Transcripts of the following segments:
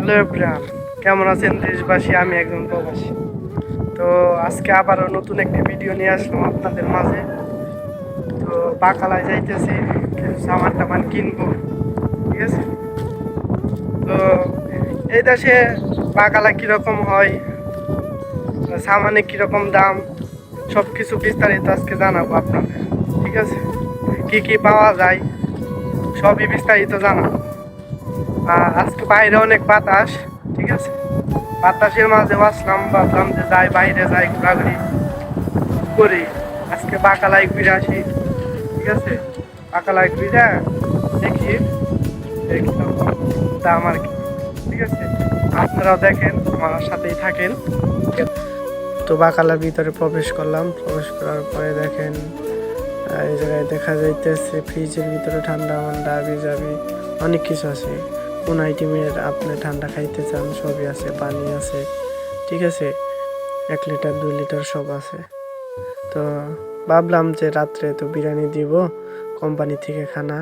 Hello everyone, কেমন আছেন দেশবাসী? আমি একজন প্রবাসী। তো আজকে আবারও নতুন একটি ভিডিও নিয়ে আসলাম আপনাদের মাঝে। তো বাকালায় যাইতেছি, কিছু সামান টামান কিনবো, ঠিক আছে? তো এই দেশে বাকালা কীরকম হয়, সামানে কীরকম দাম, সব কিছু বিস্তারিত আজকে জানাবো আপনাদের, ঠিক আছে? কি কি পাওয়া যায় সবই বিস্তারিত জানাবো। আর আজকে বাইরে অনেক বাতাস, ঠিক আছে? বাতাসের মাঝে বাসলাম, ভাবলাম যে যাই বাইরে যাই, ঘোরাঘুরি করি। আজকে বাকালায় ঘুরে আসি, ঠিক আছে? বাকালায় ঘুরে দেখি দাম আর কি, ঠিক আছে? আপনারাও দেখেন, আমার সাথেই থাকেন। তো বাকালার ভিতরে প্রবেশ করলাম, প্রবেশ করার পরে দেখেন এই জায়গায় দেখা যাইতেছে ফ্রিজের ভিতরে ঠান্ডা মান্ডা বিজাবি অনেক কিছু আছে। কোন আইটেমের আপনি ঠান্ডা খাইতে চান সবই আছে, পানি আছে, ঠিক আছে? 1 লিটার 2 লিটার সব আছে। তো ভাবলাম যে রাত্রে তো বিরিয়ানি দিব কোম্পানি থেকে খানা,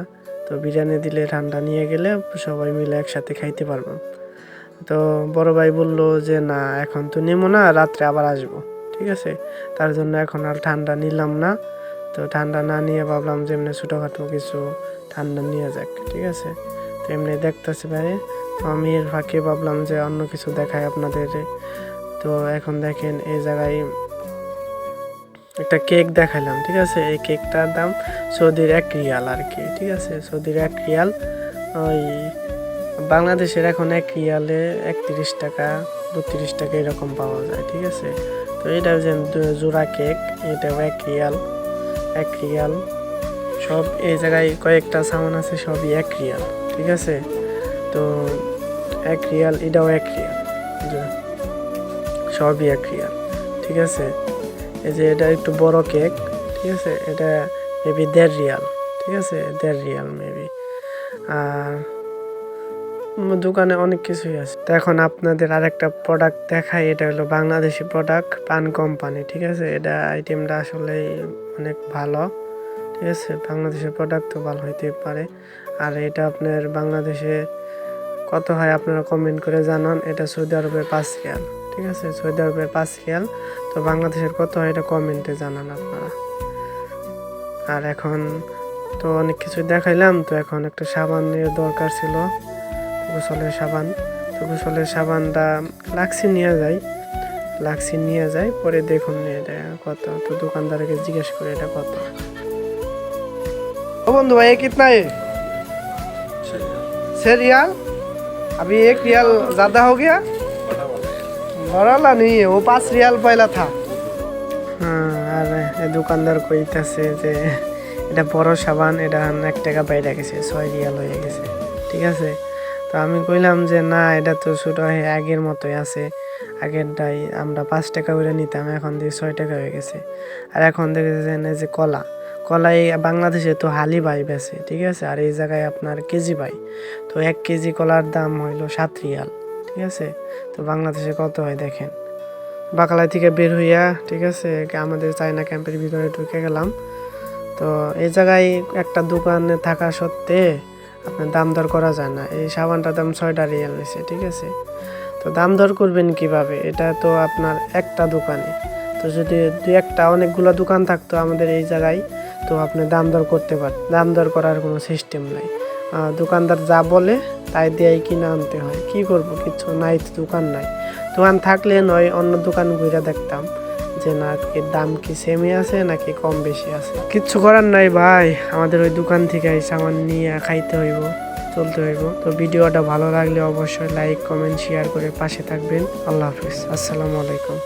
তো বিরিয়ানি দিলে ঠান্ডা নিয়ে গেলে সবাই মিলে একসাথে খাইতে পারবো। তো বড় ভাই বলল যে না, এখন তো নেবো না, রাত্রে আবার আসবো, ঠিক আছে? তার জন্য এখন আর ঠান্ডা নিলাম না। তো ঠান্ডা না নিয়ে ভাবলাম যে এমনি ছোটোখাটো কিছু ঠান্ডা নিয়ে যাক, ঠিক আছে? তো এমনি দেখতেছি বাইরে, তো আমি এর ফাঁকে ভাবলাম যে অন্য কিছু দেখাই আপনাদের। তো এখন দেখেন এই জায়গায় একটা কেক দেখাইলাম, ঠিক আছে? এই কেকটার দাম সৌদির 1 রিয়াল আর কি, ঠিক আছে? সৌদির 1 রিয়াল, ওই বাংলাদেশের এখন 1 রিয়ালে 31 টাকা 32 টাকা এরকম পাওয়া যায়, ঠিক আছে? তো এটা যে জোড়া কেক, এটাও 1 রিয়াল 1 রিয়াল। সব এই জায়গায় কয়েকটা সামান আছে, সবই 1 রিয়াল, ঠিক আছে? তো 1 রিয়াল, এটাও 1 রিয়াল, সবই 1 রিয়াল, ঠিক আছে? এই যে এটা একটু বড় কেক, ঠিক আছে? এটা মেবি 1.5 রিয়াল, ঠিক আছে? 1.5 রিয়াল মেবি। আর দোকানে অনেক কিছুই আছে। তো এখন আপনাদের আরেকটা প্রোডাক্ট দেখাই, এটা হলো বাংলাদেশি প্রোডাক্ট, পান কোম্পানি, ঠিক আছে? এটা আইটেমটা আসলে অনেক ভালো, ঠিক আছে? বাংলাদেশের প্রোডাক্ট তো ভালো হইতেই পারে। আর এটা আপনার বাংলাদেশে কত হয় আপনারা কমেন্ট করে জানান। এটা সৌদি আরবের 5 রিয়াল, ঠিক আছে? সৌদি আরবের 5 রিয়াল। তো বাংলাদেশের কত হয় এটা কমেন্টে জানান আপনারা। আর এখন তো অনেক কিছু দেখাইলাম, তো এখন একটা সাবানের দরকার ছিল, গোসলের সাবান। তো গোসলের সাবানটা লাক্সি নিয়ে যাই, পরে দেখুন এটা কত। তো দোকানদারকে জিজ্ঞেস করে এটা কত। ओ बंधु भाई, ये कितना है? 6 रियाल। अभी 1 रियाल ज़्यादा हो गया। बड़ा वाला नहीं है, वो 5 रियाल पहला था। আর দোকানদার কইতাছে যে এটা বড় সাবান, এটা 1 টাকা বাইরে গেছে, 6 রিয়াল হয়ে গেছে, ঠিক আছে? তো আমি কইলাম যে না, এটা তো ছোট হয়ে আগের মতোই আছে, আগেরটাই আমরা 5 টাকা করে নিতাম, এখন দিয়ে 6 টাকা হয়ে গেছে। আর এখন দেখেছেন এই যে কলা এই বাংলাদেশে তো হালি বাই বেছে, ঠিক আছে? আর এই জায়গায় আপনার কেজি বাই। তো 1 কেজি কলার দাম হইলো 7 রিয়াল, ঠিক আছে? তো বাংলাদেশে কত হয় দেখেন। বাকালা থেকে বের হইয়া, ঠিক আছে, আমাদের চায়না ক্যাম্পের ভিতরে ঢুকে গেলাম। তো এই জায়গায় একটা দোকানে থাকা সত্ত্বে আপনার দাম দর করা যায় না। এই সাবানটার দাম 6 রিয়াল নিছে, ঠিক আছে? তো দাম দর করবেন কিভাবে? এটা তো আপনার একটা দোকানে। তো যদি 2-1টা অনেকগুলো দোকান থাকতো আমাদের এই জায়গায়, তো আপনি দাম দর করতে পারেন। দাম দর করার কোনো সিস্টেম নাই, দোকানদার যা বলে তাই দিয়েই কিনে আনতে হয়। কি করব, কিছু নাই, তো দোকান নাই। দোকান থাকলে নয় অন্য দোকান ঘুরে দেখতাম যে না, দাম কি সেমই আছে নাকি কম বেশি আছে। কিচ্ছু করার নাই ভাই, আমাদের ওই দোকান থেকে সামান নিয়ে খাইতে হইব, চলতে হইব। তো ভিডিওটা ভালো লাগলে অবশ্যই লাইক কমেন্ট শেয়ার করে পাশে থাকবেন। আল্লাহ হাফিজ, আসসালামু আলাইকুম।